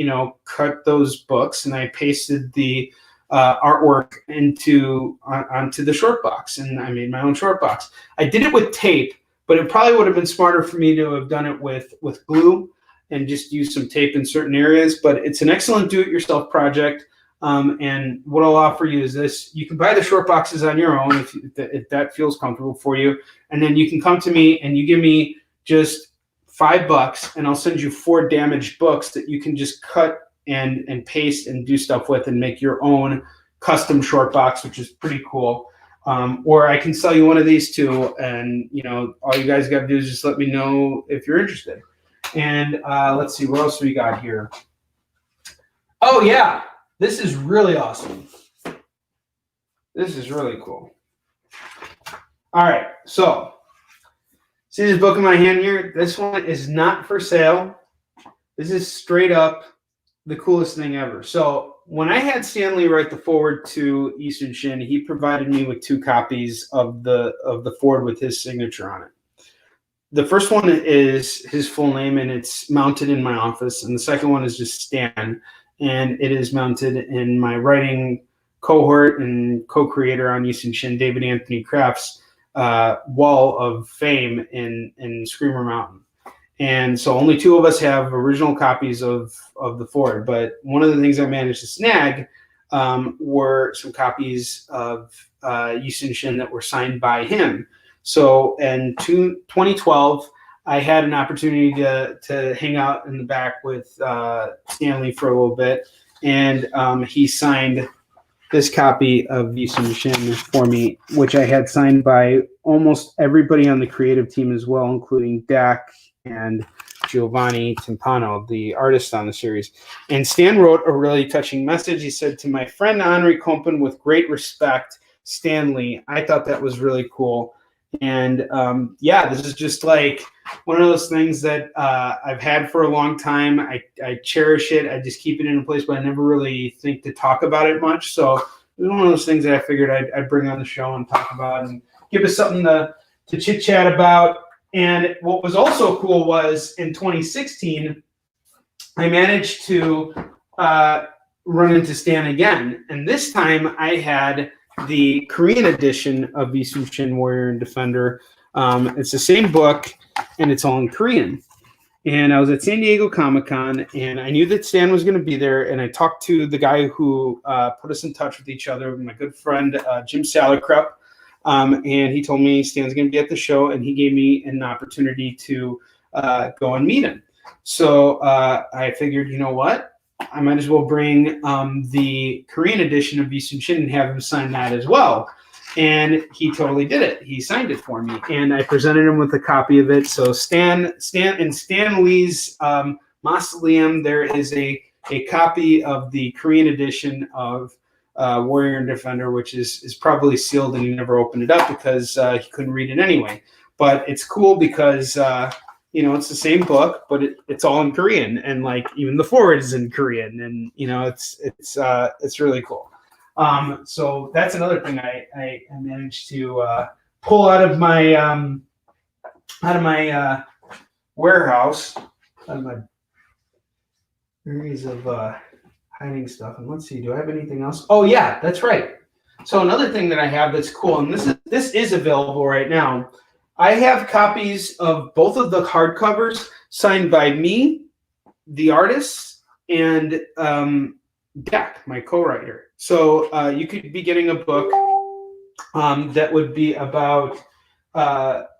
cut those books, and I pasted the artwork onto the short box, and I made my own short box. I did it with tape, but it probably would have been smarter for me to have done it with glue and just use some tape in certain areas. But it's an excellent do-it-yourself project. And what I'll offer you is this. You can buy the short boxes on your own if that feels comfortable for you. And then you can come to me and you give me just $5 and I'll send you 4 damaged books that you can just cut and paste and do stuff with and make your own custom short box, which is pretty cool. Or I can sell you one of these too. And, you know, all you guys got to do is just let me know if you're interested. And let's see, what else we got here? Oh, yeah. This is really awesome. This is really cool. All right, so see this book in my hand here? This one is not for sale. This is straight up the coolest thing ever. So when I had Stanley write the foreword to YI SOON SHIN, he provided me with 2 copies of the foreword with his signature on it. The first one is his full name, and it's mounted in my office. And the second one is just Stan, and it is mounted in my writing cohort and co-creator on YI SOON SHIN, David Anthony Craft's wall of fame in Screamer Mountain. And so only 2 of us have original copies of the foreword. But one of the things I managed to snag were some copies of YI SOON SHIN that were signed by him. So in 2012, I had an opportunity to hang out in the back with Stanley for a little bit, and he signed this copy of YI SOON SHIN for me, which I had signed by almost everybody on the creative team as well, including Dak and Giovanni Timpano, the artist on the series. And Stan wrote a really touching message. He said, "To my friend Henri Compen, with great respect, Stanley." I thought that was really cool. And yeah, this is just like one of those things that I've had for a long time. I cherish it. I just keep it in a place, but I never really think to talk about it much. So it's one of those things that I figured I'd bring on the show and talk about and give us something to chit chat about. And what was also cool was in 2016, I managed to run into Stan again. And this time I had the Korean edition of YI SOON SHIN, Warrior and Defender. It's the same book, and it's all in Korean. And I was at San Diego Comic-Con, and I knew that Stan was going to be there, and I talked to the guy who put us in touch with each other, my good friend Jim Salicrup, and he told me Stan's going to be at the show, and he gave me an opportunity to go and meet him. So I figured, you know what? I might as well bring the Korean edition of YI SOON SHIN and have him sign that as well. And he totally did it. He signed it for me, and I presented him with a copy of it. So Stan Lee's mausoleum, there is a copy of the Korean edition of Warrior and Defender, which is probably sealed, and he never opened it up because he couldn't read it anyway. But it's cool because you know, it's the same book, but it's all in Korean, and like even the foreword is in Korean, and you know, it's really cool. So that's another thing I managed to pull out of my warehouse, out of my areas of hiding stuff. And let's see, do I have anything else? Oh yeah, that's right. So another thing that I have that's cool, and this is available right now. I have copies of both of the hardcovers signed by me, the artist, and Dak, my co-writer. So you could be getting a book that would be about,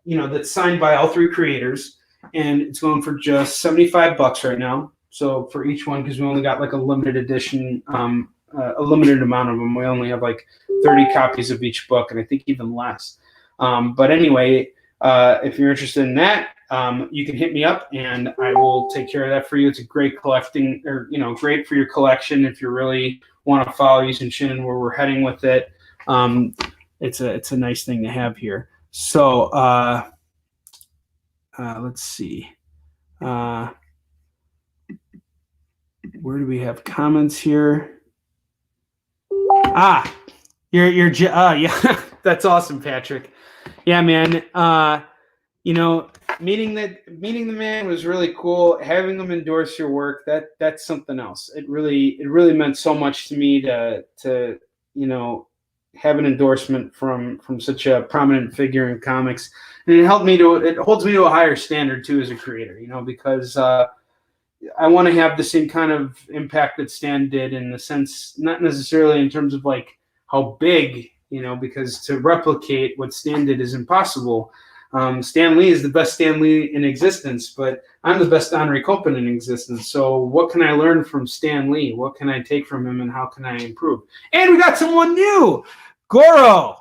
you know, that's signed by all 3 creators, and it's going for just $75 right now. So for each one, because we only got like a limited edition, a limited amount of them. We only have like 30 copies of each book, and I think even less. But anyway, if you're interested in that, you can hit me up, and I will take care of that for you. It's a great collecting, or you know, great for your collection if you really want to follow YI SOON SHIN and where we're heading with it. It's a nice thing to have here. So let's see. Where do we have comments here? Yeah, that's awesome, Patrick. Yeah, man. You know, meeting the man was really cool. Having him endorse your work, that's something else. It really meant so much to me to you know, have an endorsement from such a prominent figure in comics, and it holds me to a higher standard too as a creator, you know, because I want to have the same kind of impact that Stan did, in the sense, not necessarily in terms of like how big, you know, because to replicate what Stan did is impossible. Stan Lee is the best Stan Lee in existence, but I'm the best Henri Copen in existence. So what can I learn from Stan Lee? What can I take from him, and how can I improve? And we got someone new, Goro.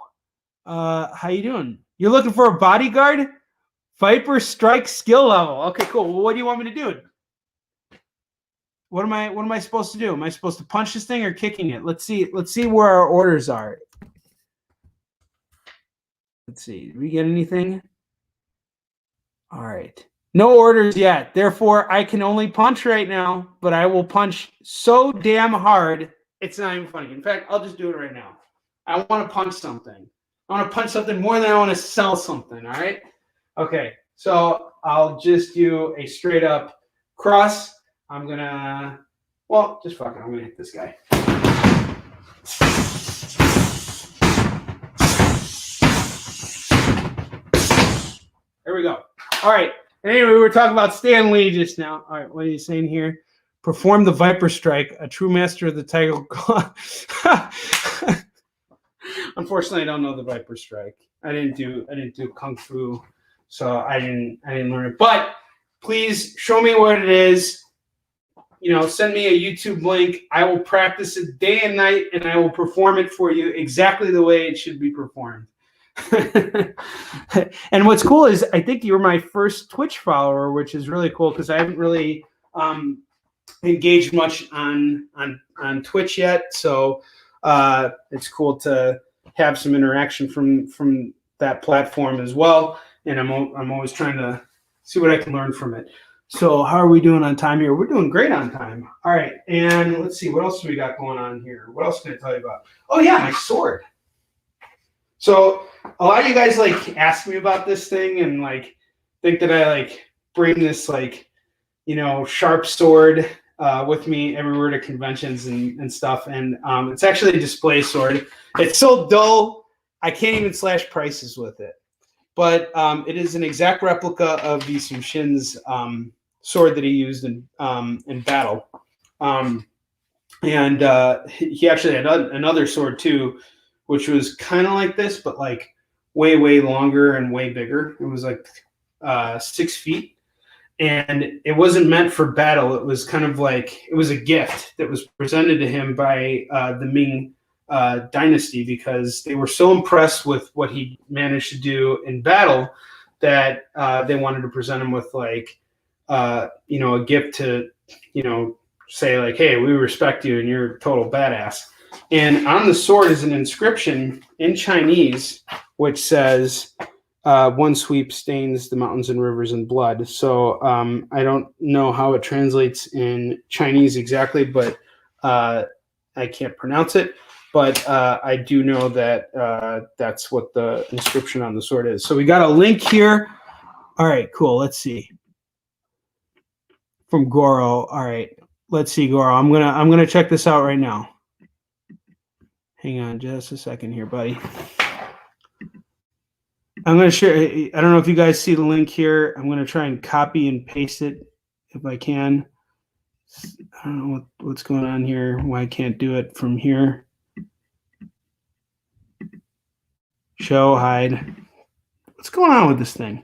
How you doing? You're looking for a bodyguard? Viper strike skill level. Okay, cool. Well, what do you want me to do? What am I supposed to do? Am I supposed to punch this thing or kicking it? Let's see where our orders are. Let's see. Did we get anything? All right. No orders yet. Therefore, I can only punch right now, but I will punch so damn hard, it's not even funny. In fact, I'll just do it right now. I want to punch something. I want to punch something more than I want to sell something, all right? Okay, so I'll just do a straight up cross. I'm going to, well, just fuck it. I'm going to hit this guy. There we go. All right. Anyway, we were talking about Stan Lee just now. All right, what are you saying here? Perform the Viper Strike, a true master of the Tiger Claw. Unfortunately, I don't know the Viper Strike. I didn't do Kung Fu, so I didn't learn it. But please show me what it is. You know, send me a YouTube link. I will practice it day and night, and I will perform it for you exactly the way it should be performed. And what's cool is I think you're my first Twitch follower, which is really cool because I haven't really engaged much on Twitch yet. So it's cool to have some interaction from that platform as well. And I'm always trying to see what I can learn from it. So how are we doing on time here? We're doing great on time. All right, and let's see, what else do we got going on here? What else can I tell you about? Oh yeah, my sword. So a lot of you guys like ask me about this thing and like think that I like bring this like, you know, sharp sword with me everywhere to conventions and stuff. And it's actually a display sword. It's so dull, I can't even slash prices with it. But it is an exact replica of Yi Soon Shin's sword that he used in battle. And he actually had another sword too, which was kind of like this, but like way longer and way bigger. It was like 6 feet. And it wasn't meant for battle. It was kind of like, it was a gift that was presented to him by the Ming dynasty, because they were so impressed with what he managed to do in battle that they wanted to present him with like, you know, a gift to, you know, say like, hey, we respect you and you're a total badass. And on the sword is an inscription in Chinese, which says, one sweep stains the mountains and rivers in blood. So I don't know how it translates in Chinese exactly, but I can't pronounce it. But I do know that that's what the inscription on the sword is. So we got a link here. All right, cool. Let's see. From Goro. All right, let's see, Goro. I'm gonna check this out right now. Hang on just a second here, buddy. I'm going to share. I don't know if you guys see the link here. I'm going to try and copy and paste it if I can. I don't know what's going on here, why I can't do it from here. Show, hide. What's going on with this thing?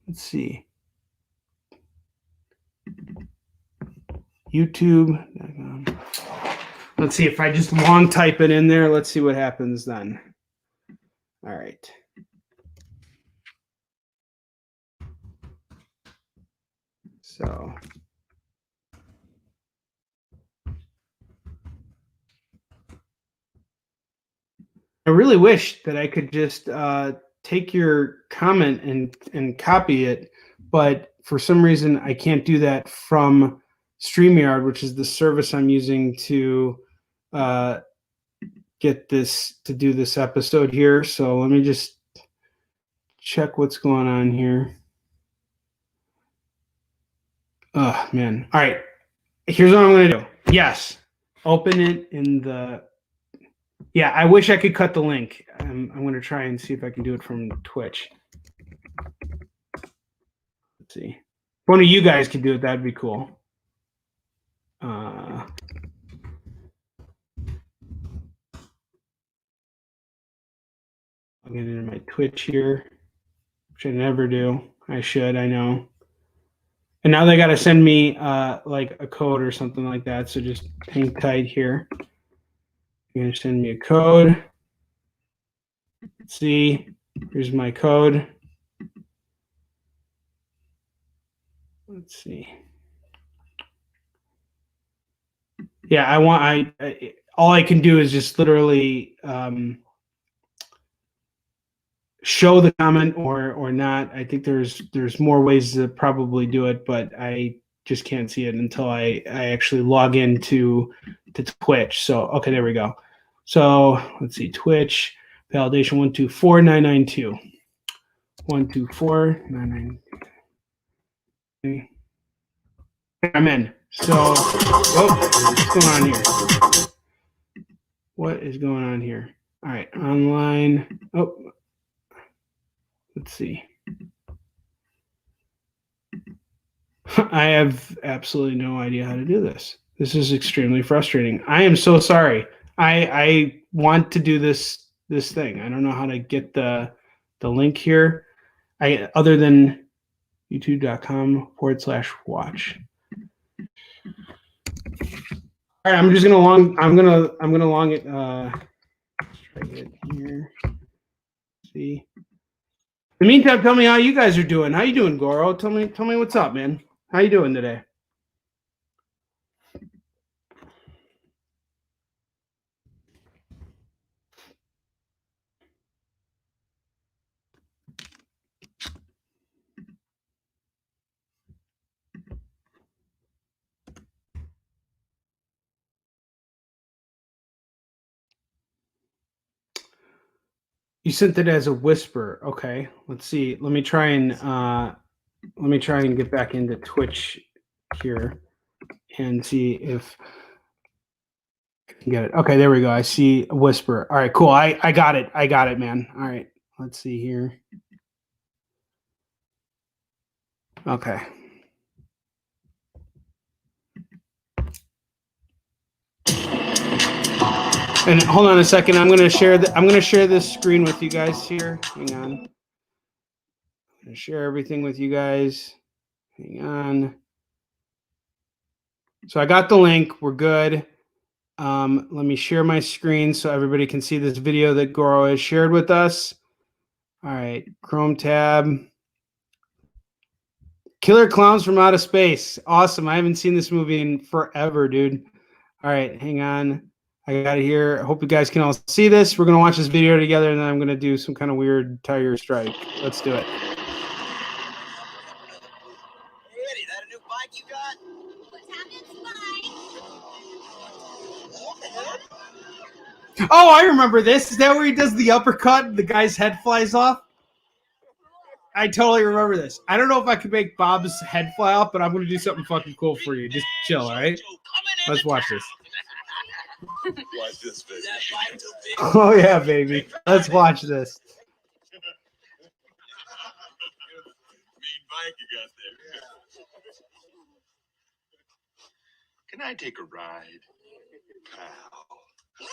Let's see. YouTube. Let's see if I just long type it in there. Let's see what happens then. All right. So. I really wish that I could just take your comment and copy it, but for some reason I can't do that from StreamYard, which is the service I'm using to get this, to do this episode here. So let me just check what's going on here. Oh man. All right. Here's what I'm going to do. Yes. Open it in the... Yeah, I wish I could cut the link. I'm going to try and see if I can do it from Twitch. Let's see. If one of you guys can do it, that'd be cool. I'll get into my Twitch here, which I never do. I should, I know. And now they got to send me like a code or something like that. So just hang tight here. You're going to send me a code. Let's see, here's my code. Let's see. Yeah, I all I can do is just literally show the comment or not. I think there's more ways to probably do it, but I just can't see it until I actually log into Twitch. So okay, there we go. So let's see, Twitch validation 124992. 124992. I'm in. So what's going on here? What is going on here? All right, online. Oh, let's see. I have absolutely no idea how to do this. This is extremely frustrating. I am so sorry. I want to do this thing. I don't know how to get the link here. Other than youtube.com/watch. All right, I'm gonna long it. Try it here. See. In the meantime, tell me how you guys are doing. How you doing, Goro? Tell me what's up, man. How you doing today? You sent it as a whisper. Okay, let's see. Let me try and get back into Twitch here and see if I can get it. Okay, there we go. I see a whisper. All right, cool. I got it. I got it, man. All right, let's see here. Okay. And hold on a second. I'm gonna share this screen with you guys here. Hang on. I'm gonna share everything with you guys. Hang on. So I got the link. We're good. Let me share my screen so everybody can see this video that Goro has shared with us. All right, Chrome tab. Killer Clowns from Outer Space. Awesome. I haven't seen this movie in forever, dude. All right, hang on. I got it here. I hope you guys can all see this. We're going to watch this video together, and then I'm going to do some kind of weird tiger strike. Let's do it. Hey, Eddie, that a new bike you got? What's happening, Oh, I remember this. Is that where he does the uppercut and the guy's head flies off? I totally remember this. I don't know if I could make Bob's head fly off, but I'm going to do something fucking cool for you. Just chill, all right? Let's watch this. Watch this, baby. Oh, yeah, baby. Let's watch this. Mean bike you got there. Can I take a ride, pal? Oh,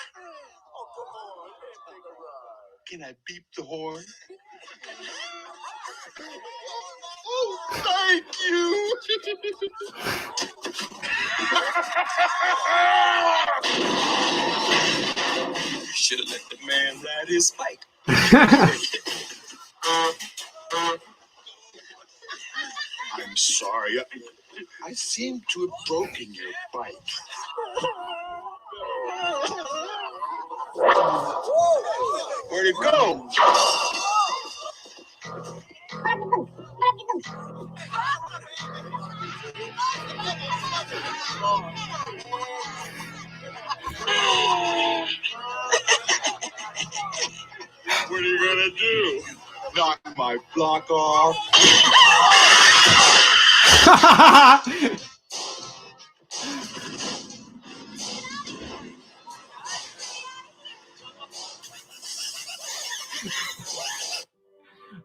come on. Let's take a ride. Can I beep the horn? Oh, thank you. You should have let the man ride his bike. I'm sorry. I seem to have broken your bike. Where'd it go? What are you gonna do? Knock my block off?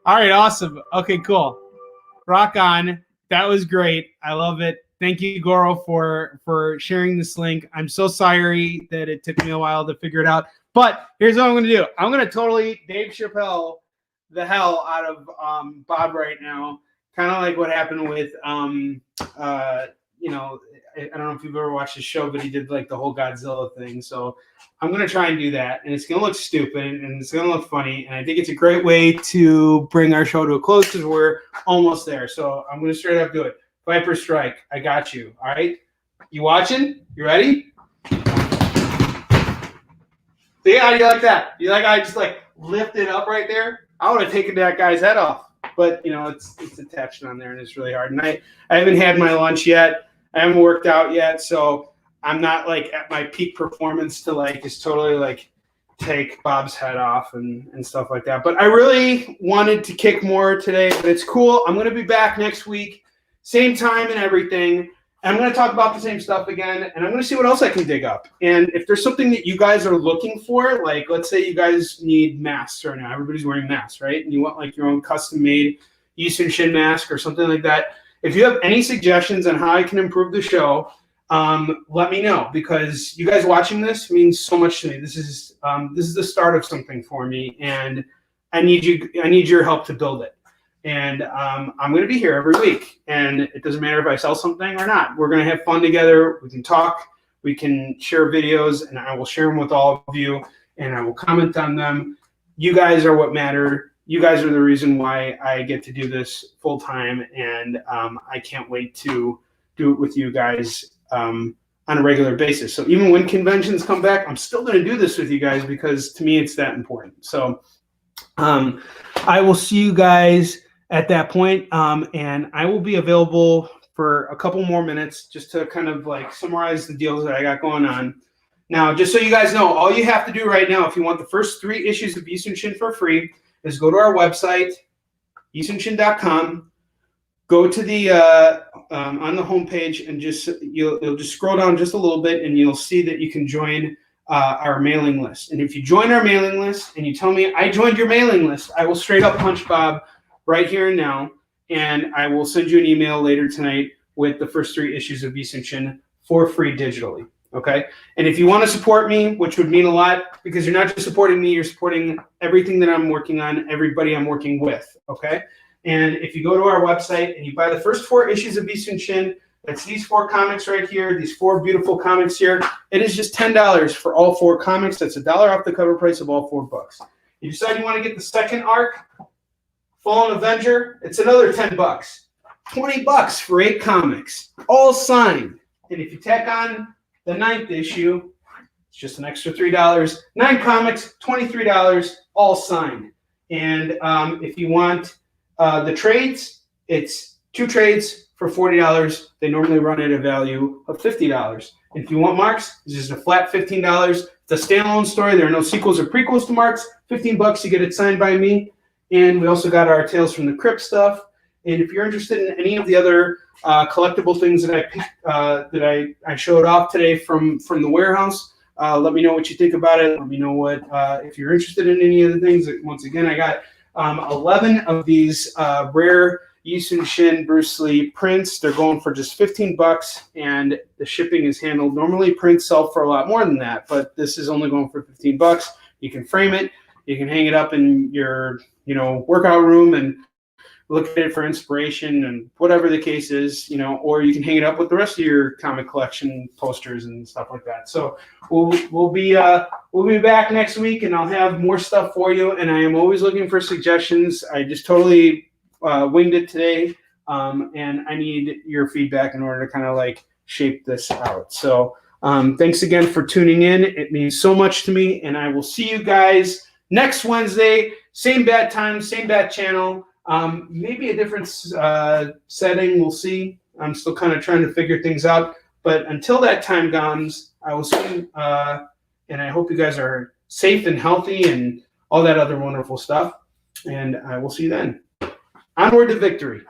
All right, awesome. Okay, cool. Rock on. That was great. I love it. Thank you, Goro, for sharing this link. I'm so sorry that it took me a while to figure it out. But here's what I'm going to do. I'm going to totally Dave Chappelle the hell out of Bob right now. Kind of like what happened with, you know, I don't know if you've ever watched his show, but he did like the whole Godzilla thing. So I'm going to try and do that. And it's going to look stupid and it's going to look funny. And I think it's a great way to bring our show to a close because we're almost there. So I'm going to straight up do it. Viper Strike. I got you. All right. You watching? You ready? See how you like that? You like I just like lift it up right there? I would have taken that guy's head off. But, you know, it's attached on there and it's really hard. And I haven't had my lunch yet. I haven't worked out yet, so I'm not like at my peak performance to like just totally like take Bob's head off and stuff like that. But I really wanted to kick more today, but it's cool. I'm going to be back next week, same time and everything. And I'm going to talk about the same stuff again, and I'm going to see what else I can dig up. And if there's something that you guys are looking for, like let's say you guys need masks right now. Everybody's wearing masks, right? And you want like your own custom-made YI SOON SHIN mask or something like that. If you have any suggestions on how I can improve the show, let me know, because you guys watching this means so much to me. This is the start of something for me, and I need your help to build it. And I'm going to be here every week, and it doesn't matter if I sell something or not. We're going to have fun together. We can talk. We can share videos, and I will share them with all of you, and I will comment on them. You guys are what matter. You guys are the reason why I get to do this full time, and I can't wait to do it with you guys on a regular basis. So even when conventions come back, I'm still going to do this with you guys because to me it's that important. So I will see you guys at that point, and I will be available for a couple more minutes just to kind of like summarize the deals that I got going on. Now, just so you guys know, all you have to do right now if you want the first 3 issues of YI SOON SHIN for free is go to our website, yisoonshin.com, go to the on the homepage, and you'll just scroll down just a little bit, and you'll see that you can join our mailing list. And if you join our mailing list and you tell me I joined your mailing list, I will straight up punch Bob right here and now, and I will send you an email later tonight with the first 3 issues of YI SOON SHIN for free digitally. Okay, and if you want to support me, which would mean a lot, because you're not just supporting me, you're supporting everything that I'm working on, everybody I'm working with. Okay, and if you go to our website and you buy the first 4 issues of YI SOON SHIN, that's these 4 comics right here, these 4 beautiful comics here. It is just $10 for all 4 comics. That's $1 off the cover price of all 4 books. You decide you want to get the second arc, Fallen Avenger, it's another $10. $20 for 8 comics, all signed. And if you tack on the 9th issue, it's just an extra $3. 9 comics, $23, all signed. And if you want the trades, it's 2 trades for $40. They normally run at a value of $50. And if you want Marks, it's just a flat $15. It's a standalone story. There are no sequels or prequels to Marks. $15, you get it signed by me. And we also got our Tales from the Crypt stuff. And if you're interested in any of the other collectible things that I picked, that I showed off today from the warehouse, let me know what you think about it. Let me know what if you're interested in any of the things. Once again, I got 11 of these rare YI SOON SHIN Bruce Lee prints. They're going for just $15, and the shipping is handled. Normally, prints sell for a lot more than that, but this is only going for $15. You can frame it. You can hang it up in your workout room and look at it for inspiration and whatever the case is, or you can hang it up with the rest of your comic collection posters and stuff like that. So we'll be back next week, and I'll have more stuff for you. And I am always looking for suggestions. I just totally winged it today, and I need your feedback in order to kind of like shape this out. So thanks again for tuning in. It means so much to me, and I will see you guys next Wednesday, same bad time, same bad channel. Maybe a different setting. We'll see. I'm still kind of trying to figure things out. But until that time comes, I will see you, and I hope you guys are safe and healthy and all that other wonderful stuff. And I will see you then. Onward to victory.